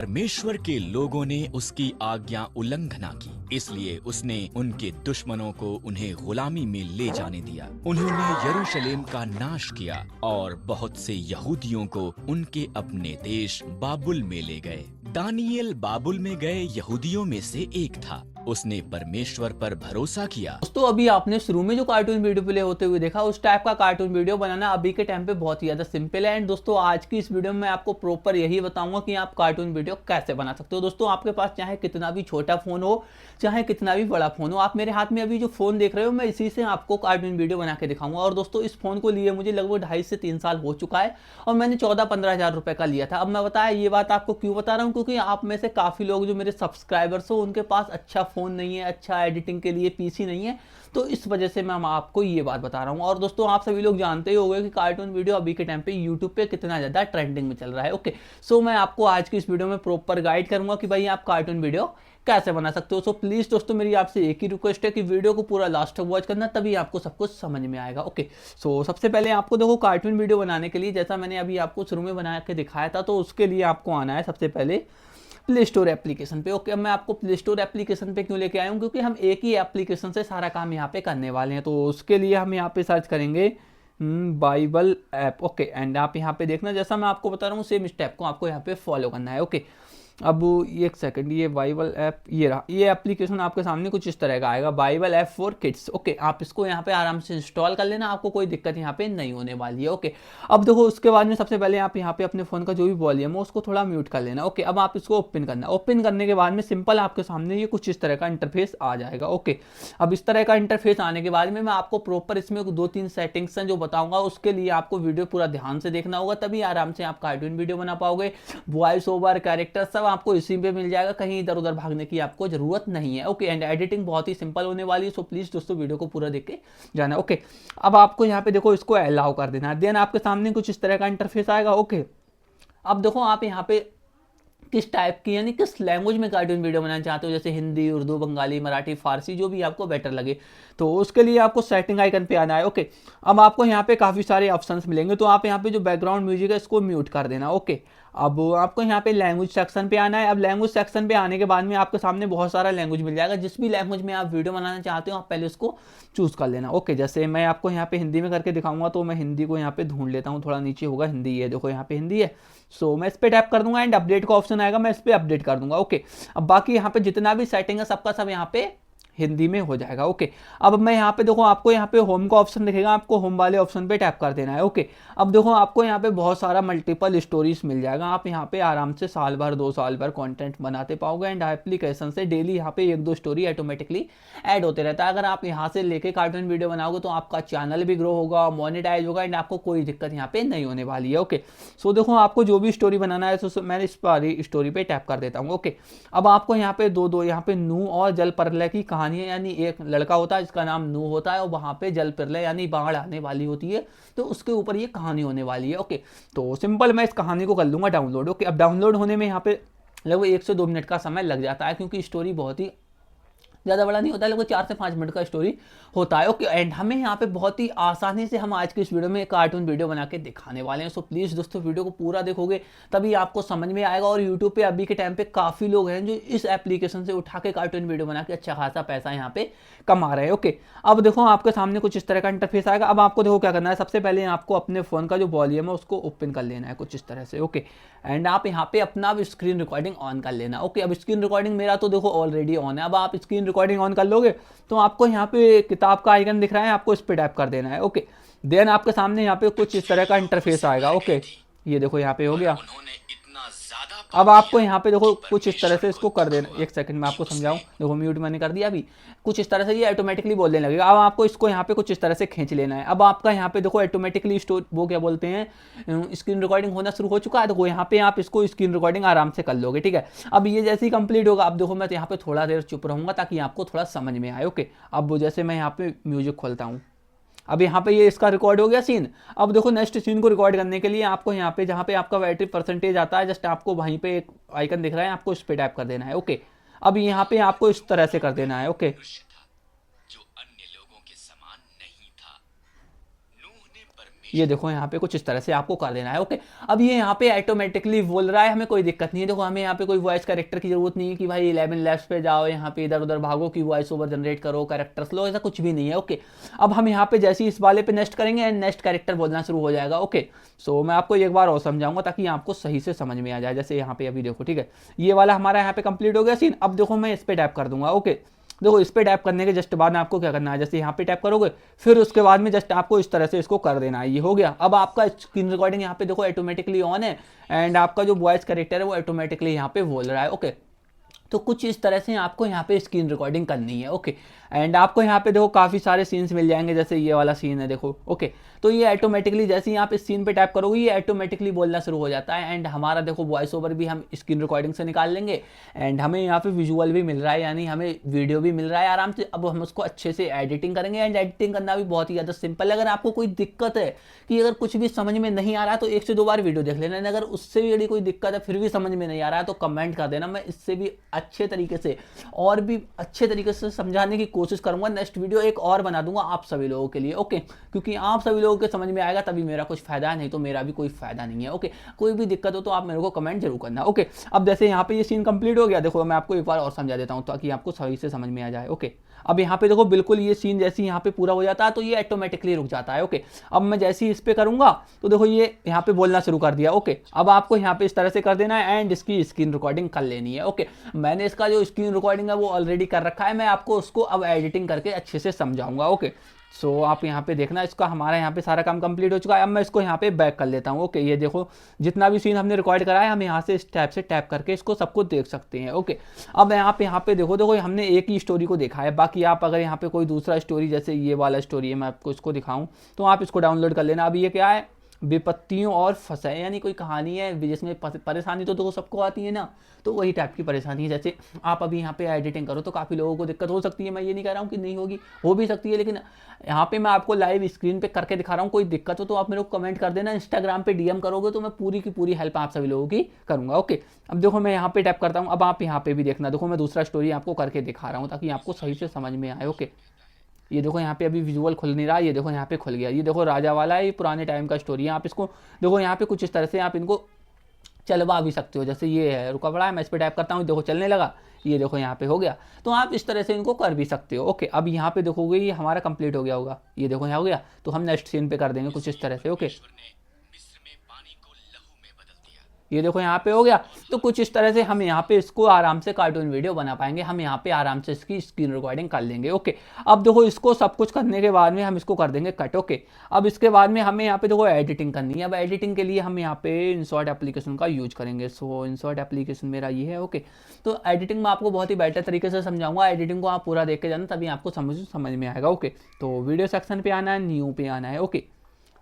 परमेश्वर के लोगों ने उसकी आज्ञा उल्लंघना की, इसलिए उसने उनके दुश्मनों को उन्हें गुलामी में ले जाने दिया। उन्होंने यरूशलेम का नाश किया और बहुत से यहूदियों को उनके अपने देश बाबुल में ले गए। दानियेल बाबुल में गए यहूदियों में से एक था। उसने परमेश्वर पर भरोसा किया। दोस्तों अभी आपने शुरू में जो कार्टून वीडियो प्ले होते हुए देखा, उस टाइप का कार्टून वीडियो बनाना अभी के टाइम पे बहुत ही ज़्यादा सिंपल है। एंड दोस्तों आज की इस वीडियो में मैं आपको प्रॉपर यही बताऊंगा कि आप कार्टून वीडियो कैसे बना सकते हो। दोस्तों आपके पास चाहे कितना भी छोटा फोन हो, चाहे कितना भी बड़ा फोन हो, आप मेरे हाथ में अभी जो फोन देख रहे हो, मैं इसी से आपको कार्टून वीडियो बना के दिखाऊंगा। और दोस्तों इस फोन को लिए मुझे लगभग 2.5 से 3 साल हो चुका है और मैंने 14-15 हज़ार रुपए का लिया था। अब मैं बताया ये बात आपको क्यों बता रहा हूँ, क्योंकि आप में से काफ़ी लोग जो मेरे सब्सक्राइबर्स हो, उनके पास अच्छा फ़ोन नहीं है, अच्छा एडिटिंग के लिए पीसी नहीं है, तो इस वजह से मैं आपको ये बात बता रहा हूँ। और दोस्तों आप सभी लोग जानते ही होंगे कि कार्टून वीडियो अभी के टाइम पे यूट्यूब पे कितना ज़्यादा ट्रेंडिंग में चल रहा है। ओके, सो मैं आपको आज की इस वीडियो में प्रॉपर गाइड करूंगा कि भाई आप कार्टून वीडियो कैसे बना सकते हो। सो प्लीज़ दोस्तों मेरी आपसे एक ही रिक्वेस्ट है कि वीडियो को पूरा लास्ट तक वॉच करना, तभी आपको सब कुछ समझ में आएगा। ओके, सो सबसे पहले आपको देखो कार्टून वीडियो बनाने के लिए, जैसा मैंने अभी आपको शुरू में बना के दिखाया था, तो उसके लिए आपको आना है सबसे पहले प्ले स्टोर एप्लीकेशन पे। ओके, अब मैं आपको प्ले स्टोर एप्लीकेशन पे क्यों लेके आया हूँ, क्योंकि हम एक ही एप्लीकेशन से सारा काम यहाँ पे करने वाले हैं। तो उसके लिए हम यहाँ पे सर्च करेंगे बाइबल ऐप। ओके, एंड आप यहाँ पे देखना, जैसा मैं आपको बता रहा हूँ सेम स्टेप को आपको यहाँ पे फॉलो करना है। ओके, अब एक सेकंड, ये बाइबल ऐप ये रहा, ये एप्लीकेशन आपके सामने कुछ इस तरह का आएगा, Bible app for kids. Okay, आप इसको यहाँ पे आराम से इंस्टॉल कर लेना, आपको कोई दिक्कत यहाँ पे नहीं होने वाली है। ओके, अब देखो उसके बाद में सबसे पहले आप यहाँ पे अपने फ़ोन का जो भी वॉल्यूम है उसको थोड़ा म्यूट कर लेना। ओके, अब आप इसको ओपन करना, ओपन करने के बाद में सिंपल आपके सामने ये कुछ इस तरह का इंटरफेस आ जाएगा। ओके, अब इस तरह का इंटरफेस आने के बाद में मैं आपको प्रॉपर इसमें 2-3 सेटिंग्स हैं जो बताऊंगा, उसके लिए आपको वीडियो पूरा ध्यान से देखना होगा, तभी आराम से आप कार्टून वीडियो बना पाओगे। वॉइस ओवर, कैरेक्टर सब आपको इसी पे मिल जाएगा, कहीं इधर उधर भागने की आपको जरूरत नहीं है। ओके, एंड एडिटिंग बहुत ही सिंपल होने वाली है, सो प्लीज दोस्तों वीडियो को पूरा देख के जाना। ओके, अब आपको यहाँ पे देखो इसको अलाउ कर देना, देन आपके सामने कुछ इस तरह का इंटरफेस आएगा। ओके, अब देखो आप यहाँ पे किस टाइप की यानी किस लैंग्वेज में कार्टून वीडियो बनाना चाहते हो, जैसे हिंदी, उर्दू, बंगाली, मराठी, फारसी, जो भी आपको बेटर लगे, तो उसके लिए आपको सेटिंग आइकन पे आना है। ओके, अब आपको यहाँ पे काफ़ी सारे ऑप्शंस मिलेंगे, तो आप यहाँ पे जो बैकग्राउंड म्यूजिक है इसको म्यूट कर देना। ओके, अब आपको यहाँ पे लैंग्वेज सेक्शन पे आना है। अब लैंग्वेज सेक्शन पे आने के बाद में आपके सामने बहुत सारा लैंग्वेज मिल जाएगा, जिस भी लैंग्वेज में आप वीडियो बनाना चाहते हो आप पहले उसको चूज़ कर लेना। ओके, जैसे मैं आपको यहाँ पे हिंदी में करके दिखाऊंगा, तो मैं हिंदी को यहाँ पे ढूंढ लेता हूँ, थोड़ा नीचे होगा हिंदी, है देखो यहाँ पे हिंदी है। सो मैं इस पर टैप कर दूंगा एंड अपडेट का ऑप्शन आएगा, मैं इस पर अपडेट कर दूंगा। ओके, अब बाकी यहाँ पे जितना भी सेटिंग है सबका सब यहाँ पे हिंदी में हो जाएगा। ओके, अब मैं यहाँ पे देखो आपको यहाँ पे होम का ऑप्शन दिखेगा, आपको होम वाले ऑप्शन पे टैप कर देना है। ओके, अब देखो आपको यहाँ पे बहुत सारा मल्टीपल स्टोरीज मिल जाएगा, आप यहाँ पे आराम से साल भर 2 साल भर कंटेंट बनाते पाओगे। एंड एप्लीकेशन से डेली यहाँ पे 1-2 स्टोरी ऑटोमेटिकली ऐड होते रहता है। अगर आप यहाँ से लेके कार्टून वीडियो बनाओगे तो आपका चैनल भी ग्रो होगा, मोनेटाइज होगा, एंड आपको कोई दिक्कत यहाँ पे नहीं होने वाली है। ओके, सो देखो आपको जो भी स्टोरी बनाना है तो मैंने इस वाली स्टोरी पे टैप कर देता हूँ। ओके, अब आपको यहाँ पे दो यहाँ पे नूह और जल प्रलय की कहानी है, यानी एक लड़का होता है जिसका नाम नूह होता है और वहां पे जल प्रलय यानी बाढ़ आने वाली होती है, तो उसके ऊपर ये कहानी होने वाली है। ओके, तो सिंपल मैं इस कहानी को कर लूंगा डाउनलोड। ओके, अब डाउनलोड होने में यहाँ पे लगभग 1 से 2 मिनट का समय लग जाता है, क्योंकि स्टोरी बहुत ही ज़्यादा बड़ा नहीं होता है, लगभग 4 से 5 मिनट का स्टोरी होता है। ओके, एंड हमें यहाँ पे बहुत ही आसानी से हम आज की इस वीडियो में कार्टून वीडियो बना के दिखाने वाले हैं। सो प्लीज़ दोस्तों वीडियो को पूरा देखोगे तभी आपको समझ में आएगा। और यूट्यूब पे अभी के टाइम पे काफ़ी लोग हैं जो इस एप्लीकेशन से उठा के कार्टून वीडियो बना के अच्छा खासा पैसा यहाँ पे कमा रहे हैं। ओके, अब देखो आपके सामने कुछ इस तरह का इंटरफेस आएगा। अब आपको देखो क्या करना है, सबसे पहले आपको अपने फ़ोन का जो वॉल्यूम है उसको ओपन कर लेना है कुछ इस तरह से। ओके, एंड आप यहाँ पे अपना भी स्क्रीन रिकॉर्डिंग ऑन कर लेना। ओके, अब स्क्रीन रिकॉर्डिंग मेरा तो देखो ऑलरेडी ऑन है। अब आप स्क्रीन रिकॉर्डिंग ऑन कर लोगे तो आपको यहाँ पे किताब का आइकन दिख रहा है, आपको इस पे टैप कर देना है। ओके, देन आपके सामने यहाँ पे कुछ इस तरह का इंटरफेस आएगा। ओके, ये देखो यहाँ पे हो गया। अब आपको यहाँ पे देखो कुछ इस तरह से इसको कर देना, एक सेकंड में आपको समझाऊं, देखो म्यूट मैंने कर दिया अभी, कुछ इस तरह से ये ऑटोमेटिकली बोलने लगेगा। अब आपको इसको यहाँ पे कुछ इस तरह से खींच लेना है। अब आपका यहाँ पे देखो ऑटोमेटिकली स्टोर वो क्या बोलते हैं स्क्रीन रिकॉर्डिंग होना शुरू हो चुका है, देखो यहाँ पे आप इसको स्क्रीन रिकॉर्डिंग आराम से कर लोगे। ठीक है, अब ये जैसे ही कंप्लीट होगा, अब देखो मैं यहाँ पे थोड़ा देर चुप रहूंगा ताकि आपको थोड़ा समझ में आए। ओके, अब जैसे मैं यहाँ पे म्यूजिक खोलता हूँ, अब यहाँ पे ये इसका रिकॉर्ड हो गया सीन। अब देखो नेक्स्ट सीन को रिकॉर्ड करने के लिए आपको यहाँ पे जहाँ पे आपका बैटरी परसेंटेज आता है, जस्ट आपको वहीं पे एक आइकन दिख रहा है, आपको इस पे टैप कर देना है। ओके, अब यहाँ पे आपको इस तरह से कर देना है। ओके, ये देखो यहाँ पे कुछ इस तरह से आपको कर देना है। ओके, अब ये यहाँ पे ऑटोमेटिकली बोल रहा है, हमें कोई दिक्कत नहीं है। देखो हमें यहाँ पे कोई वॉइस कैरेक्टर की जरूरत नहीं है कि भाई 11 लैब्स पे जाओ, यहाँ पे इधर उधर भागो कि वॉइस ओवर जनरेट करो, कैरेक्टर्स लो, ऐसा कुछ भी नहीं है। ओके, अब हम यहाँ पे जैसे इस वाले पे नेक्स्ट करेंगे एंड नेक्स्ट कैरेक्टर बोलना शुरू हो जाएगा। ओके, सो मैं आपको एक बार और समझाऊंगा ताकि आपको सही से समझ में आ जाए। जैसे यहाँ पे अभी देखो, ठीक है, ये वाला हमारा यहाँ पे कंप्लीट हो गया सीन। अब देखो मैं इस पे टैप कर दूंगा। ओके, देखो इस पे टैप करने के जस्ट बाद में आपको क्या करना है, जैसे यहाँ पे टैप करोगे फिर उसके बाद में जस्ट आपको इस तरह से इसको कर देना है। ये हो गया। अब आपका स्क्रीन रिकॉर्डिंग यहाँ पे देखो ऑटोमेटिकली ऑन है एंड आपका जो वॉइस कैरेक्टर है वो ऑटोमेटिकली यहाँ पे बोल रहा है। ओके, तो कुछ इस तरह से आपको यहाँ पे स्क्रीन रिकॉर्डिंग करनी है। ओके, एंड आपको यहाँ पे देखो काफ़ी सारे सीन्स मिल जाएंगे, जैसे ये वाला सीन है देखो। ओके, तो ये ऑटोमेटिकली जैसे ही आप इस सीन पे टैप करोगे ये ऑटोमेटिकली बोलना शुरू हो जाता है एंड हमारा देखो वॉइस ओवर भी हम स्क्रीन रिकॉर्डिंग से निकाल लेंगे एंड हमें यहाँ पे विजुअल भी मिल रहा है, यानी हमें वीडियो भी मिल रहा है आराम से। अब हम उसको अच्छे से एडिटिंग करेंगे एंड एडिटिंग करना भी बहुत ही ज़्यादा सिंपल है। अगर आपको कोई दिक्कत है कि अगर कुछ भी समझ में नहीं आ रहा है तो 1 से 2 बार वीडियो देख लेना, अगर उससे भी यदि कोई दिक्कत है फिर भी समझ में नहीं आ रहा है तो कमेंट कर देना, मैं इससे भी अच्छे तरीके से और भी अच्छे तरीके से समझाने की कोशिश करूंगा। नेक्स्ट वीडियो एक और बना दूंगा आप सभी लोगों के लिए। ओके, क्योंकि आप सभी लोगों के समझ में आएगा तभी मेरा कुछ फायदा है, नहीं तो मेरा भी कोई फायदा नहीं है। ओके, कोई भी दिक्कत हो तो आप मेरे को कमेंट जरूर करना। ओके, अब जैसे यहाँ पे ये सीन कंप्लीट हो गया, देखो मैं आपको एक बार और समझा देता हूँ ताकि आपको सही से समझ में आ जाए। ओके, अब यहाँ पे देखो बिल्कुल ये सीन जैसे यहाँ पे पूरा हो जाता है तो ये ऑटोमेटिकली रुक जाता है। ओके, अब मैं जैसे ही इस पे करूंगा तो देखो ये यहाँ पे बोलना शुरू कर दिया। ओके, अब आपको यहाँ पे इस तरह से कर देना है एंड इसकी स्क्रीन रिकॉर्डिंग कर लेनी है। ओके, मैंने इसका जो स्क्रीन रिकॉर्डिंग है वो ऑलरेडी कर रखा है, मैं आपको उसको अब एडिटिंग करके अच्छे से समझाऊंगा। ओके, सो आप यहाँ पे देखना, इसका हमारा यहाँ पे सारा काम कंप्लीट हो चुका है। अब मैं इसको यहाँ पे बैक कर लेता हूँ। ओके, ये देखो जितना भी सीन हमने रिकॉर्ड करा है हम यहाँ से इस टैप से टैप करके इसको सबको देख सकते हैं। ओके, अब यहाँ पे देखो देखो हमने एक ही स्टोरी को देखा है, बाकी आप अगर यहाँ पे कोई दूसरा स्टोरी जैसे ये वाला स्टोरी है मैं आपको इसको दिखाऊँ तो आप इसको डाउनलोड कर लेना। अभी ये क्या है, विपत्तियों और फंसाए, यानी कोई कहानी है जिसमें परेशानी तो देखो सबको आती है ना, तो वही टाइप की परेशानी है। जैसे आप अभी यहाँ पे एडिटिंग करो तो काफ़ी लोगों को दिक्कत हो सकती है, मैं ये नहीं कह रहा हूँ कि नहीं होगी, हो भी सकती है, लेकिन यहाँ पे मैं आपको लाइव स्क्रीन पे करके दिखा रहा हूँ। कोई दिक्कत हो तो आप मेरे को कमेंट कर देना, इंस्टाग्राम पे डीएम करोगे तो मैं पूरी की पूरी हेल्प आप सभी लोगों की करूँगा। ओके, अब देखो मैं यहाँ पे टैप करता हूँ, अब आप यहाँ पे भी देखना, देखो मैं दूसरा स्टोरी आपको करके दिखा रहा हूँ ताकि आपको सही से समझ में आए। ओके, ये देखो यहाँ पे अभी विजुअल खुल नहीं रहा, ये देखो यहाँ पे खुल गया। ये देखो राजा वाला है, ये पुराने टाइम का स्टोरी है। आप इसको देखो यहाँ पे कुछ इस तरह से आप इनको चलवा भी सकते हो, जैसे ये है रुका पड़ा है, मैं इस पर टाइप करता हूँ, देखो चलने लगा, ये देखो यहाँ पे हो गया। तो आप इस तरह से इनको कर भी सकते हो। ओके, अब यहाँ पे देखोगे ये हमारा कंप्लीट हो गया होगा, ये देखो यहाँ हो गया, तो हम नेक्स्ट सीन पे कर देंगे कुछ इस तरह से। ओके, ये देखो यहाँ पे हो गया। तो कुछ इस तरह से हम यहाँ पे इसको आराम से कार्टून वीडियो बना पाएंगे, हम यहाँ पे आराम से इसकी स्क्रीन रिकॉर्डिंग कर लेंगे। ओके, अब देखो इसको सब कुछ करने के बाद में हम इसको कर देंगे कट। ओके, अब इसके बाद में हमें यहाँ पे देखो एडिटिंग करनी है। अब एडिटिंग के लिए हम यहाँ पे InShot एप्लीकेशन का यूज करेंगे। सो InShot एप्लीकेशन मेरा ये है। ओके, तो एडिटिंग में आपको बहुत ही बेटर तरीके से समझाऊंगा, एडिटिंग को आप पूरा देख के जाना तभी आपको समझ में आएगा। ओके, तो वीडियो सेक्शन पे आना है, न्यू पे आना है। ओके,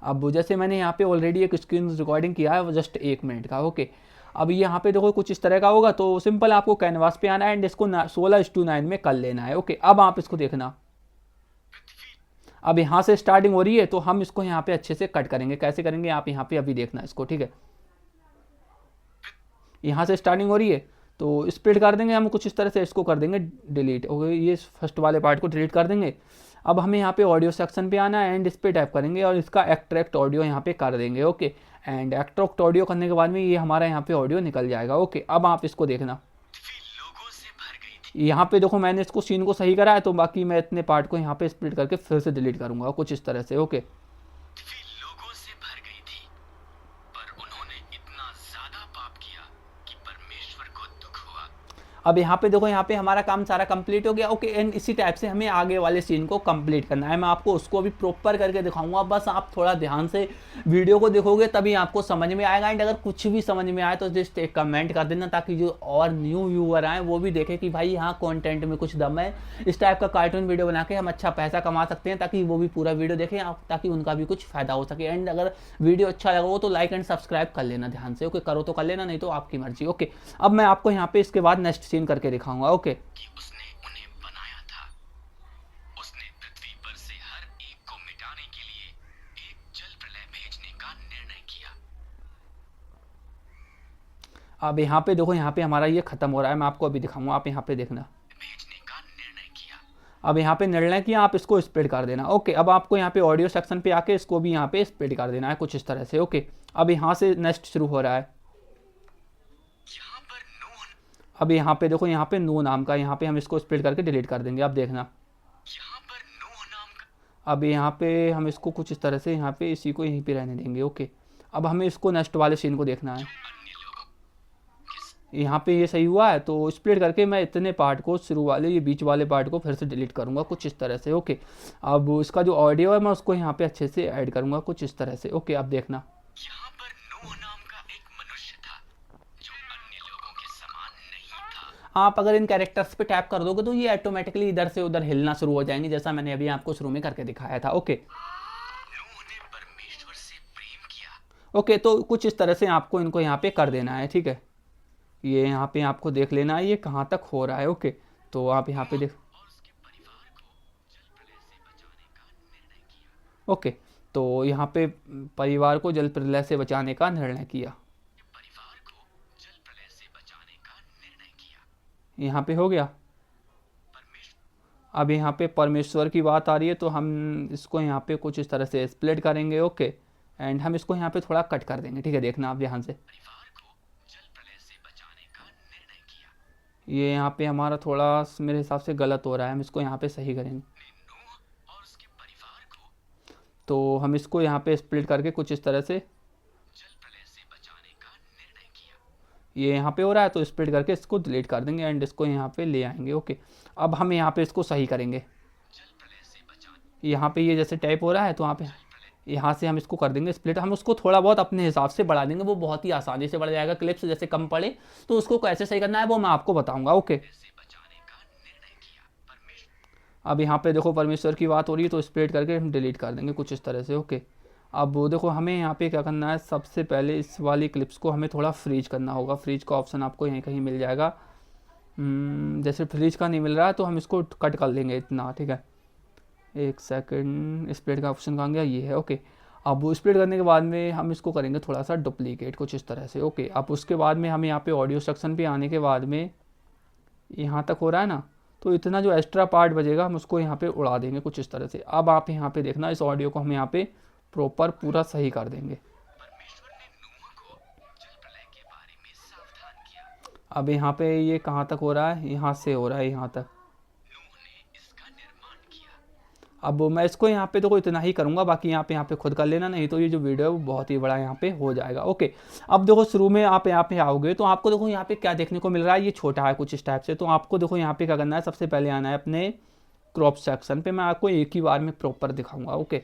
अब जैसे मैंने यहाँ पे ऑलरेडी एक स्क्रीन रिकॉर्डिंग किया है जस्ट 1 मिनट का। ओके, अब यहाँ पे देखो कुछ इस तरह का होगा, तो सिंपल आपको कैनवास पे आना है एंड इसको 16:9 में कर लेना है। ओके, अब आप इसको देखना, अब यहाँ से स्टार्टिंग हो रही है तो हम इसको यहाँ पे अच्छे से कट करेंगे। कैसे करेंगे आप यहाँ पे अभी देखना इसको, ठीक है। यहाँ से स्टार्टिंग हो रही है तो स्प्लिट कर देंगे हम कुछ इस तरह से, इसको कर देंगे डिलीट। ओके, ये फर्स्ट वाले पार्ट को डिलीट कर देंगे। अब हमें यहाँ पे ऑडियो सेक्शन पे आना है एंड इस पर टाइप करेंगे और इसका एक्ट्रैक्ट ऑडियो यहाँ पे कर देंगे। ओके, एंड एक्ट्रैक्ट ऑडियो करने के बाद में ये हमारा यहाँ पे ऑडियो निकल जाएगा। ओके, अब आप इसको देखना, यहाँ पे देखो मैंने इसको सीन को सही करा है, तो बाकी मैं इतने पार्ट को यहाँ पे स्प्लिट करके फिर से डिलीट करूंगा कुछ इस तरह से। ओके, लोगों से भर गई थी पर उन्होंने इतना ज्यादा पाप किया कि परमेश्वर को दुख हुआ। अब यहाँ पे देखो यहाँ पे हमारा काम सारा कंप्लीट हो गया। ओके, एंड इसी टाइप से हमें आगे वाले सीन को कंप्लीट करना है, मैं आपको उसको भी प्रॉपर करके दिखाऊंगा। बस आप थोड़ा ध्यान से वीडियो को देखोगे तभी आपको समझ में आएगा। एंड अगर कुछ भी समझ में आए तो जस्ट एक कमेंट कर देना ताकि जो और न्यू व्यूअर आए वो भी देखे कि भाई यहाँ कंटेंट में कुछ दम है। इस टाइप का कार्टून वीडियो बना के हम अच्छा पैसा कमा सकते हैं, ताकि वो भी पूरा वीडियो देखें ताकि उनका भी कुछ फायदा हो सके। एंड अगर वीडियो अच्छा लगा हो तो लाइक एंड सब्सक्राइब कर लेना ध्यान से। ओके, करो तो कर लेना, नहीं तो आपकी मर्जी। ओके, अब मैं आपको यहाँ पे इसके बाद नेक्स्ट सीन करके दिखाऊंगा। ओके, उसने उन्हें बनाया था, उसने पृथ्वी पर से हर एक को मिटाने के लिए एक जल प्रलय भेजने का निर्णय किया। अब यहाँ पे देखो यहाँ पे हमारा ये खत्म हो रहा है, मैं आपको अभी दिखाऊंगा, आप यहाँ पे देखना। भेजने का निर्णय किया। अब यहाँ पे निर्णय किया, आप इसको स्प्लिट कर देना। ओके, अब आपको यहाँ पे ऑडियो सेक्शन पे आके इसको भी यहाँ पे स्प्लिट कर देना है कुछ इस तरह से। ओके, अब यहाँ से नेक्स्ट शुरू हो रहा है। अब यहाँ पे देखो, यहाँ पे नो नाम का, यहाँ पे हम इसको स्प्लिट करके डिलीट कर देंगे। अब देखना, अब यहाँ पे हम इसको कुछ इस तरह से यहाँ पे इसी को यहीं पे रहने देंगे। ओके, अब हमें इसको नेक्स्ट वाले सीन को देखना है। यहाँ पे ये सही हुआ है, तो स्प्लिट करके मैं इतने पार्ट को, शुरू वाले ये बीच वाले पार्ट को फिर से डिलीट करूँगा कुछ इस तरह से। ओके, अब इसका जो ऑडियो है मैं उसको यहाँ पे अच्छे से ऐड करूँगा कुछ इस तरह से। ओके, अब देखना, यहाँ पर नूह नाम का एक मनुष्य था जो अन्य लोगों के समान नहीं था। आप अगर इन कैरेक्टर्स पे टैप कर दोगे तो ये ऑटोमेटिकली इधर से उधर हिलना शुरू हो जाएंगे, जैसा मैंने अभी आपको शुरू में करके दिखाया था। ओके, नूह ने परमेश्वर से प्रेम किया। ओके, तो कुछ इस तरह से आपको इनको यहाँ पे कर देना है। ठीक है, ये यहाँ पे आपको देख लेना है ये कहाँ तक हो रहा है। ओके, तो आप यहाँ पे देख, और उसके परिवार को जल प्रलय से बचाने का निर्णय किया। ओके, तो यहाँ पे परिवार को जल प्रलय से बचाने का निर्णय किया, परिवार को जल प्रलय से बचाने का निर्णय किया। यहाँ पे हो गया। परमेश्वर अब यहाँ पे परमेश्वर की बात आ रही है, तो हम इसको यहाँ पे कुछ इस तरह से स्प्लिट करेंगे। ओके, एंड हम इसको यहाँ पे थोड़ा कट कर देंगे। ठीक है, देखना आप ध्यान से, परिवार को जल प्रलय से बचाने का निर्णय किया। ये यहाँ पे हमारा थोड़ा मेरे हिसाब से गलत हो रहा है, हम इसको यहाँ पे सही करेंगे। ने नूह और उसके परिवार को तो हम इसको यहाँ पे स्प्लिट करके कुछ इस तरह से, जल प्रलय से बचाने का निर्णय किया। ये यहाँ पे हो रहा है तो स्प्लिट करके इसको डिलीट कर देंगे एंड इसको यहाँ पे ले आएंगे। ओके, अब हम यहाँ पे इसको सही करेंगे। जल प्रलय से बचाने यहाँ पे ये जैसे टाइप हो रहा है तो वहाँ पे यहाँ से हम इसको कर देंगे स्प्लिट। हम उसको थोड़ा बहुत अपने हिसाब से बढ़ा देंगे, वो बहुत ही आसानी से बढ़ जाएगा। क्लिप्स जैसे कम पड़े तो उसको कैसे सही करना है वो मैं आपको बताऊंगा। ओके, से बचाने का निर्णय किया। परमेश्वर अब यहाँ पे देखो परमेश्वर की बात हो रही है तो स्प्लिट करके हम डिलीट कर देंगे कुछ इस तरह से। ओके, अब वो देखो हमें यहाँ पे क्या करना है, सबसे पहले इस वाली क्लिप्स को हमें थोड़ा फ्रीज करना होगा। फ्रीज का ऑप्शन आपको यहीं कहीं मिल जाएगा। जैसे फ्रीज का नहीं मिल रहा है तो हम इसको कट कर लेंगे इतना। ठीक है, एक सेकंड, स्प्लिट का ऑप्शन कहाँ गया, ये है। ओके, अब वो स्प्लिट करने के बाद में हम इसको करेंगे थोड़ा सा डुप्लीकेट कुछ इस तरह से। ओके, अब उसके बाद में हम यहाँ पे ऑडियो सेक्शन पे आने के बाद में यहाँ तक हो रहा है ना, तो इतना जो एक्स्ट्रा पार्ट बचेगा हम उसको यहाँ पे उड़ा देंगे कुछ इस तरह से। अब आप यहाँ पे देखना, इस ऑडियो को हम यहाँ पे प्रॉपर पूरा सही कर देंगे। परमेश्वर ने नूह को जल प्रलय के बारे में सावधान किया। अब यहाँ पे ये कहाँ तक हो रहा है, यहाँ से हो रहा है यहाँ तक। नूह ने इसका निर्माण किया। अब मैं इसको यहाँ पे देखो इतना ही करूँगा, बाकी यहाँ पे खुद कर लेना, नहीं तो ये जो वीडियो है वो बहुत ही बड़ा यहाँ पे हो जाएगा। ओके, अब देखो शुरू में आप यहाँ पे आओगे तो आपको देखो यहाँ पे क्या देखने को मिल रहा है, ये छोटा है कुछ इस टाइप से। तो आपको देखो यहाँ पे क्या करना है, सबसे पहले आना है अपने क्रॉप सेक्शन पे। मैं आपको एक ही बार में प्रॉपर दिखाऊंगा। ओके,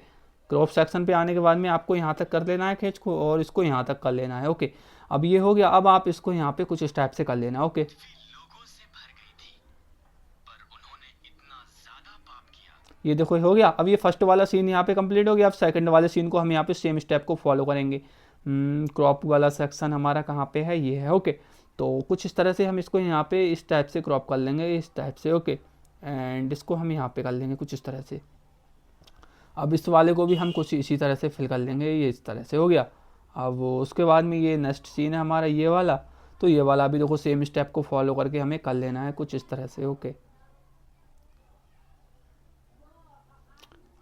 क्रॉप सेक्शन पे आने के बाद में आपको यहाँ तक कर लेना है खींच को, और इसको यहाँ तक कर लेना है। ओके, अब ये हो गया। अब आप इसको यहाँ पे कुछ इस टाइप से कर लेना। ओके, लोगों से भर गई थी, पर उन्होंने इतना ज्यादा पाप किया। ये देखो हो गया। अब ये फर्स्ट वाला सीन यहाँ पे कंप्लीट हो गया। अब सेकंड वाले सीन को हम यहाँ पे सेम स्टेप को फॉलो करेंगे। क्रॉप वाला सेक्शन हमारा कहाँ पे है, ये है। ओके, तो कुछ इस तरह से हम इसको यहाँ पे इस टाइप से क्रॉप कर लेंगे, इस टाइप से। ओके, एंड इसको हम यहाँ पे कर लेंगे कुछ इस तरह से। अब इस वाले को भी हम कुछ इसी तरह से फिल कर लेंगे, ये इस तरह से हो गया। अब उसके बाद में ये नेक्स्ट सीन है हमारा ये वाला, तो ये वाला भी देखो सेम स्टेप को फॉलो करके हमें कर लेना है कुछ इस तरह से। ओके,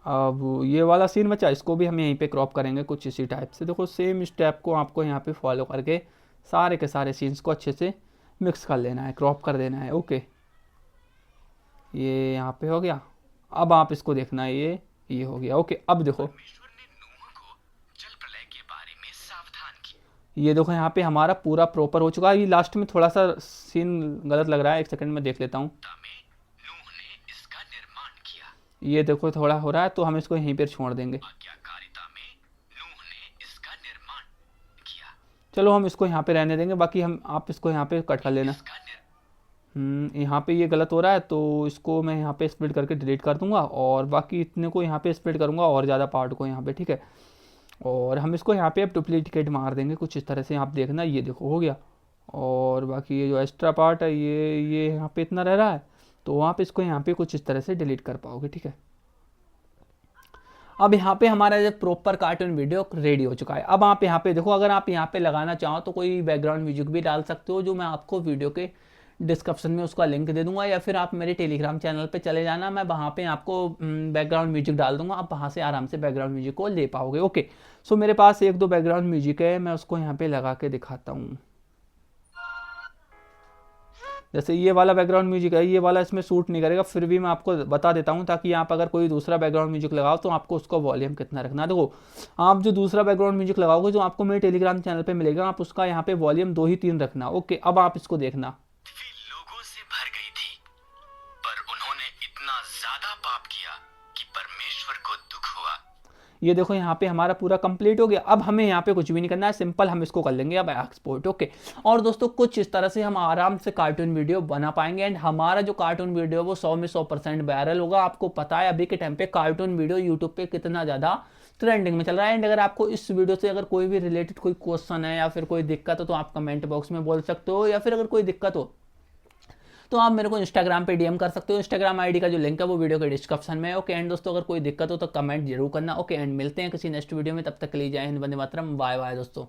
अब ये वाला सीन बचा, इसको भी हम यहीं पे क्रॉप करेंगे कुछ इसी टाइप से। देखो सेम स्टेप को आपको यहाँ पे फॉलो करके सारे के सारे सीन्स को अच्छे से मिक्स कर लेना है, क्रॉप कर देना है। ओके, ये यहाँ पे हो गया। अब आप इसको देखना, ये हो गया। ओके, अब देखो परमेश्वर ने नूह को जल प्रलय के बारे में सावधान किया। ये देखो यहाँ पे हमारा पूरा प्रॉपर हो चुका है। ये लास्ट में थोड़ा सा सीन गलत लग रहा है, एक सेकंड में देख लेता हूँ। में नूह ने इसका निर्माण किया। ये देखो थोड़ा हो रहा है तो हम इसको यहीं पर छोड़ देंगे। आज्ञाकारिता में नूह ने इसका निर्माण किया। चलो हम इसको यहाँ पे रहने देंगे, बाकी आप इसको यहाँ पे कट कर लेना। इसका यहाँ पे ये गलत हो रहा है तो इसको मैं यहाँ पे स्प्लिट करके डिलीट कर दूंगा, और बाकी इतने को यहाँ पे स्प्लिट करूँगा और ज़्यादा पार्ट को यहाँ पे। ठीक है, और हम इसको यहाँ पे अब डुप्लीकेट मार देंगे कुछ इस तरह से। आप देखना, ये देखो हो गया। और बाकी ये जो एक्स्ट्रा पार्ट है ये यहाँ पे इतना रह रहा है, तो आप इसको यहाँ पे कुछ इस तरह से डिलीट कर पाओगे। ठीक है, अब यहाँ पे हमारा जो प्रॉपर कार्टून वीडियो रेडी हो चुका है। अब आप यहाँ पे देखो, अगर आप यहाँ पे लगाना चाहो तो कोई बैकग्राउंड म्यूजिक भी डाल सकते हो, जो मैं आपको वीडियो के डिस्क्रिप्शन में उसका लिंक दे दूंगा, या फिर आप मेरे टेलीग्राम चैनल पे चले जाना, मैं वहाँ पे आपको बैकग्राउंड म्यूजिक डाल दूंगा, आप वहाँ से आराम से बैकग्राउंड म्यूजिक को ले पाओगे। ओके, सो मेरे पास एक दो बैकग्राउंड म्यूजिक है, मैं उसको यहाँ पे लगा के दिखाता हूँ। जैसे ये वाला बैकग्राउंड म्यूजिक है, ये वाला इसमें सूट नहीं करेगा, फिर भी मैं आपको बता देता हूँ, ताकि आप अगर कोई दूसरा बैकग्राउंड म्यूजिक लगाओ तो आपको उसका वॉल्यूम कितना रखना है। देखो, आप जो दूसरा बैकग्राउंड म्यूजिक लगाओगे जो आपको मेरे टेलीग्राम चैनल पे मिलेगा, आप उसका यहाँ पे वॉल्यूम 2 ही 3 रखना। ओके, अब आप इसको देखना। लोगों से भर गई थी, पर उन्होंने इतना ज्यादा पाप किया कि परमेश्वर को दुख हुआ। ये देखो यहाँ पे हमारा पूरा कंप्लीट हो गया। अब हमें यहाँ पे कुछ भी नहीं करना है, सिंपल हम इसको कर लेंगे अब एक्सपोर्ट। ओके, और दोस्तों कुछ इस तरह से हम आराम से कार्टून वीडियो बना पाएंगे, एंड हमारा जो कार्टून वीडियो है वो 100 में 100% वायरल होगा। आपको पता है अभी के टाइम पे कार्टून वीडियो यूट्यूब पे कितना ज़्यादा ट्रेंडिंग में चल रहा है। एंड अगर आपको इस वीडियो से अगर कोई भी रिलेटेड कोई क्वेश्चन है या फिर कोई दिक्कत हो तो आप कमेंट बॉक्स में बोल सकते हो, या फिर अगर कोई दिक्कत हो तो आप मेरे को इंस्टाग्राम पे डीएम कर सकते हो। इंस्टाग्राम आईडी का जो लिंक है वो वीडियो के डिस्क्रिप्शन में है। ओके, एंड दोस्तों अगर कोई दिक्कत हो तो कमेंट जरूर करना। ओके, एंड मिलते हैं किसी नेक्स्ट वीडियो में, तब तक के लिए जय हिंद, वंदे मातरम, बाय बाय दोस्तों।